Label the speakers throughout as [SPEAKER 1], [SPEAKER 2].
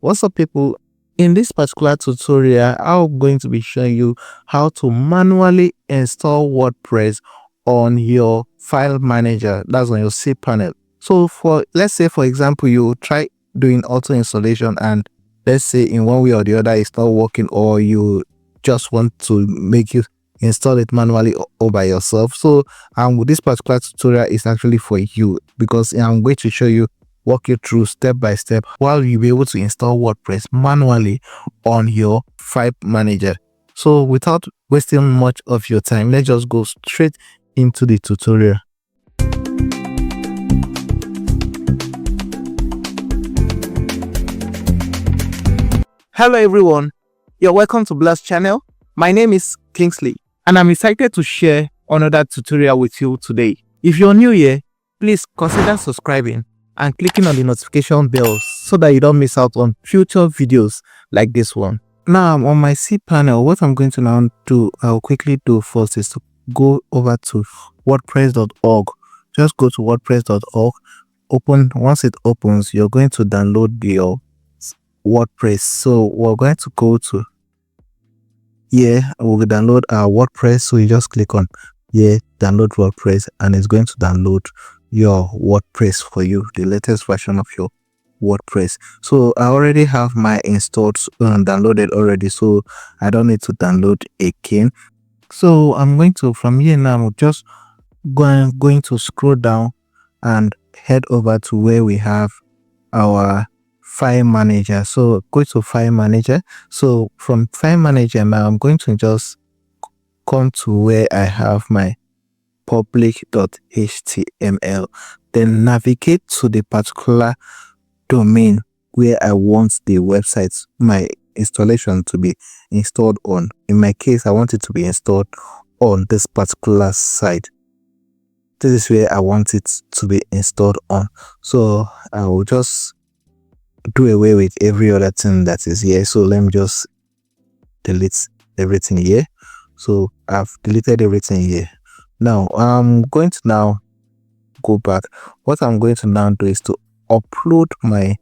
[SPEAKER 1] What's up, people? In this particular tutorial, I'm going to be showing you how to manually install WordPress on your file manager, that's on your cPanel. So let's say, for example, you try doing auto installation and let's say in one way or the other it's not working, or you just want to make you install it manually all by yourself. So this particular tutorial is actually for you, because I'm going to show you, walk you through step by step while you'll be able to install WordPress manually on your file manager. So without wasting much of your time, let's just go straight into the tutorial. Hello everyone, you're welcome to Blast channel. My name is Kingsley and I'm excited to share another tutorial with you today. If you're new here, please consider subscribing and clicking on the notification bell so that you don't miss out on future videos like this one. Now I'm on my cPanel. What I'm going to now do, I'll quickly do first, is to go over to wordpress.org. Just go to wordpress.org, once it opens, you're going to download your WordPress. So we're going to go to here, we'll download our WordPress. So you just click on here, download WordPress, and it's going to download your WordPress for you, the latest version of your WordPress. So I already have my installed downloaded already, so I don't need to download again. So I'm going to, from here now, I'm just going to scroll down and head over to where we have our file manager. So go to file manager. So from file manager now, I'm going to just come to where I have my public.html, then navigate to the particular domain where I want the website, my installation, to be installed on. In my case, I want it to be installed on this particular site. This is where I want it to be installed on. So I will just do away with every other thing that is here. So let me just delete everything here. So I've deleted everything here. Now I'm going to now go back. What I'm going to now do is to upload my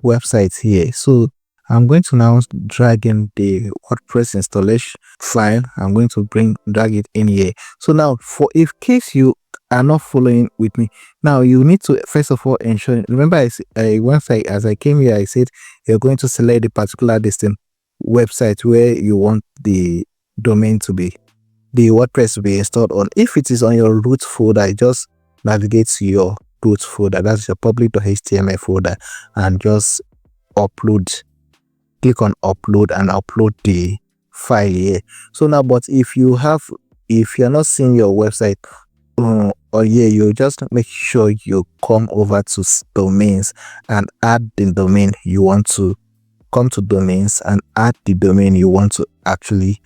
[SPEAKER 1] website here. So I'm going to now drag in the WordPress installation file. I'm going to drag it in here. So now, for if case you are not following with me, now you need to first of all ensure, remember as I came here, I said you're going to select the particular distant website where you want the domain to be, the WordPress to be installed on. If it is on your root folder, just navigate to your root folder, that's your public.html folder, and just upload. Click on upload and upload the file here. So now, but if you're not seeing your website or here, you just make sure you come over to domains and add the domain you want to. Come to domains and add the domain you want to actually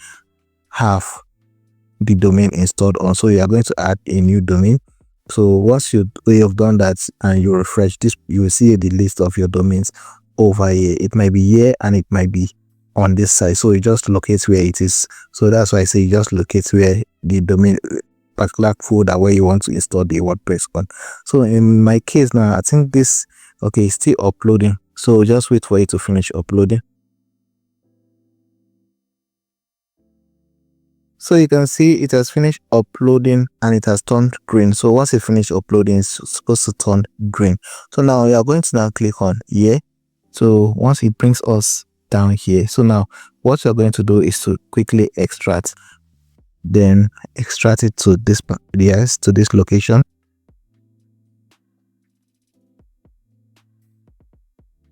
[SPEAKER 1] have the domain installed on. So you are going to add a new domain. So once you have done that and you refresh this, you will see the list of your domains over here. It might be here and it might be on this side, so you just locate where it is. So that's why I say you just locate where the domain, particular folder where you want to install the WordPress on. So in my case now, I think this, okay, it's still uploading, so just wait for it to finish uploading. So you can see it has finished uploading and it has turned green. So once it finished uploading, it's supposed to turn green. So now we are going to now click on here. So once it brings us down here, so now what you're going to do is to quickly extract, then extract it to this, yes, to this location.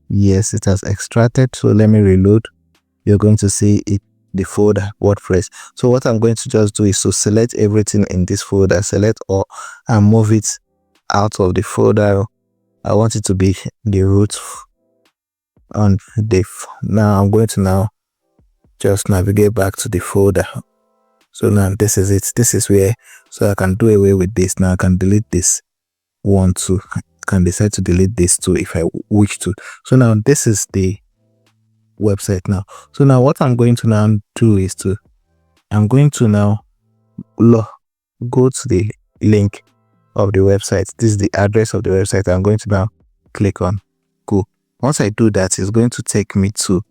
[SPEAKER 1] Yes, it has extracted. So let me reload. You're going to see it, the folder WordPress. So what I'm going to just do is to select everything in this folder, select all, and move it out of the folder. I want it to be the root on diff. Now I'm going to now just navigate back to the folder. So now this is it. This is where, so I can do away with this. Now I can delete this one too. I can decide to delete this too if I wish to. So now this is the website now. So now what I'm going to now do is to, I'm going to now go to the link of the website. This is the address of the website. I'm going to now click on go. Once I do that, it's going to take me to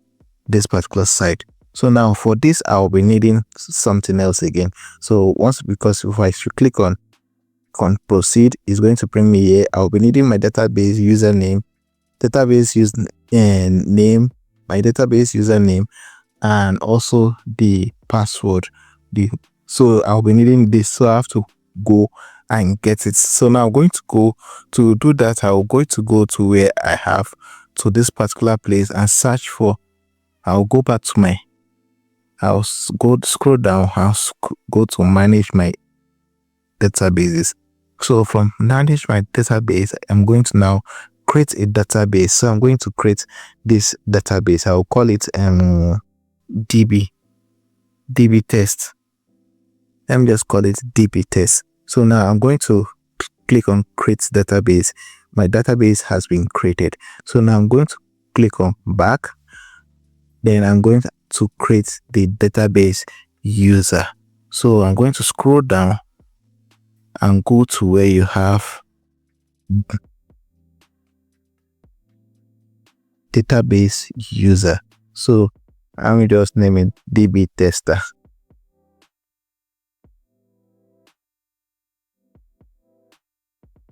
[SPEAKER 1] this particular site. So now for this, I'll be needing something else again. So because if I should click on proceed, it's going to bring me here. I'll be needing my database username, name, my database username, and also the password. So I'll be needing this. So I have to go and get it. So now I'm going to go to do that. I'm going to go to where I have to this particular place and search for. I'll go back to I'll go scroll down. I'll go to manage my databases. So from manage my database, I'm going to now create a database. So I'm going to create this database. I'll call it DB test. Let me just call it DB test. So now I'm going to click on create database. My database has been created. So now I'm going to click on back. Then I'm going to create the database user. So I'm going to scroll down and go to where you have database user. So I'm just name it DB tester.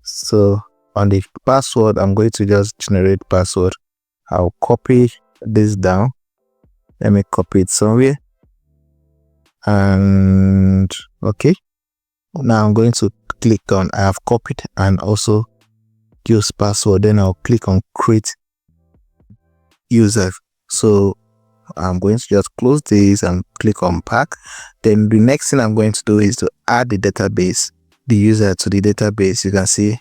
[SPEAKER 1] So on the password, I'm going to just generate password. I'll copy this down. Let me copy it somewhere. And okay. Now I'm going to click on I have copied and also use password. Then I'll click on create user. So I'm going to just close this and click on back. Then the next thing I'm going to do is to add the database, the user to the database. You can see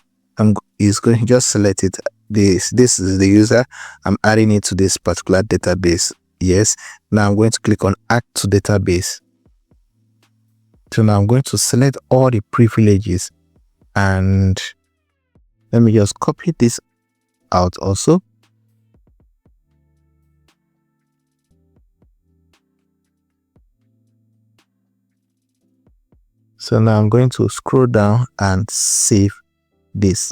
[SPEAKER 1] it's going to just select it. This is the user. I'm adding it to this particular database. Yes. Now I'm going to click on add to database. So now I'm going to select all the privileges and let me just copy this out also. So now I'm going to scroll down and save this.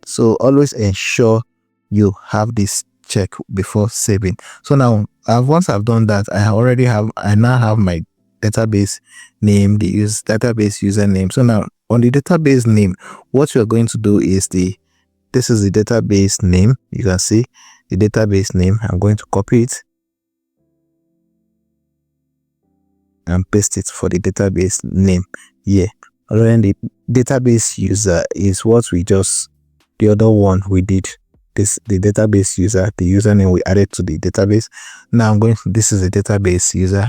[SPEAKER 1] So always ensure you have this check before saving. So now once I've done that, I now have my database name, database username. So now on the database name, what you're going to do is this is the database name. You can see the database name. I'm going to copy it and paste it for the database name. Yeah. And the database user is what the other one we did. The database user, the username we added to the database. Now this is the database user.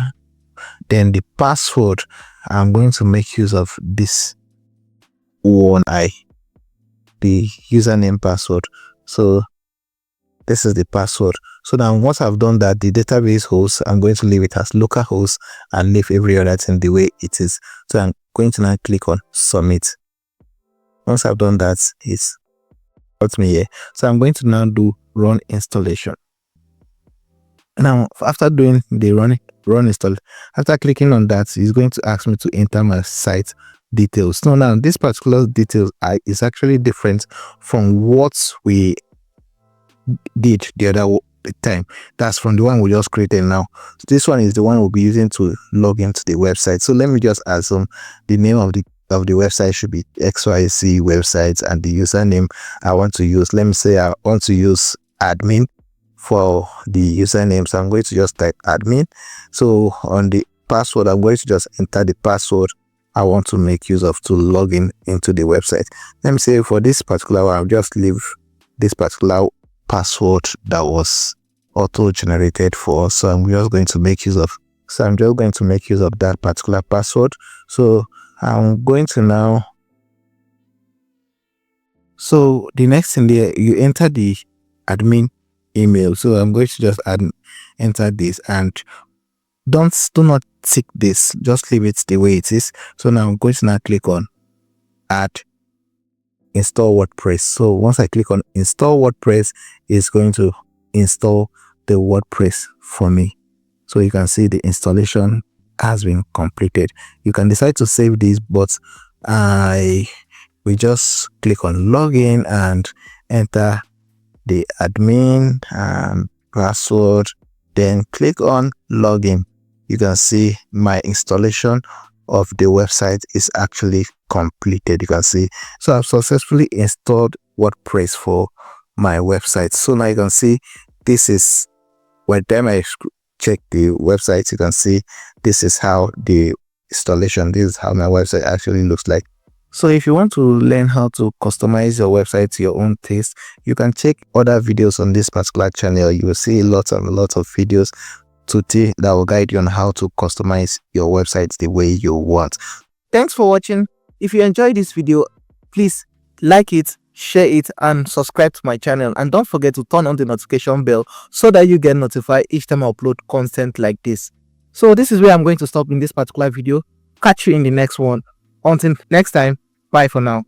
[SPEAKER 1] Then the password, I'm going to make use of this one, the username password. So this is the password. So now once I've done that, the database host, I'm going to leave it as localhost and leave every other thing the way it is. So I'm going to now click on submit. Once I've done that, it's got me here. So I'm going to now do run installation. Now after doing the run install, after clicking on that, it's going to ask me to enter my site details. So now this particular details is actually different from what we did the other time. That's from the one we just created now. So this one is the one we'll be using to log into the website. So let me just assume the name of the website should be XYZ websites, and the username I want to use, let me say I want to use admin for the username. So I'm going to just type admin. So on the password, I'm going to just enter the password I want to make use of to log into the website. Let me say for this particular one, I'll just leave this particular password that was auto generated for us. So I'm just going to make use of that particular password. So I'm going to now, so the next thing there, you enter the admin email. So I'm going to just enter this, and do not tick this, just leave it the way it is. So now I'm going to now click on add install WordPress. So once I click on install WordPress, it's going to install the WordPress for me. So you can see the installation has been completed. You can decide to save this, but we just click on login and enter the admin and password, then click on login. You can see my installation of the website is actually completed. You can see, so I've successfully installed WordPress for my website. So now you can see this is when time I check the website, you can see this is how the installation, this is how my website actually looks like. So if you want to learn how to customize your website to your own taste, you can check other videos on this particular channel. You will see lots and lots of videos today that will guide you on how to customize your website the way you want. Thanks for watching. If you enjoyed this video, please like it, share it, and subscribe to my channel. And don't forget to turn on the notification bell so that you get notified each time I upload content like this. So this is where I'm going to stop in this particular video. Catch you in the next one. Until next time, bye for now.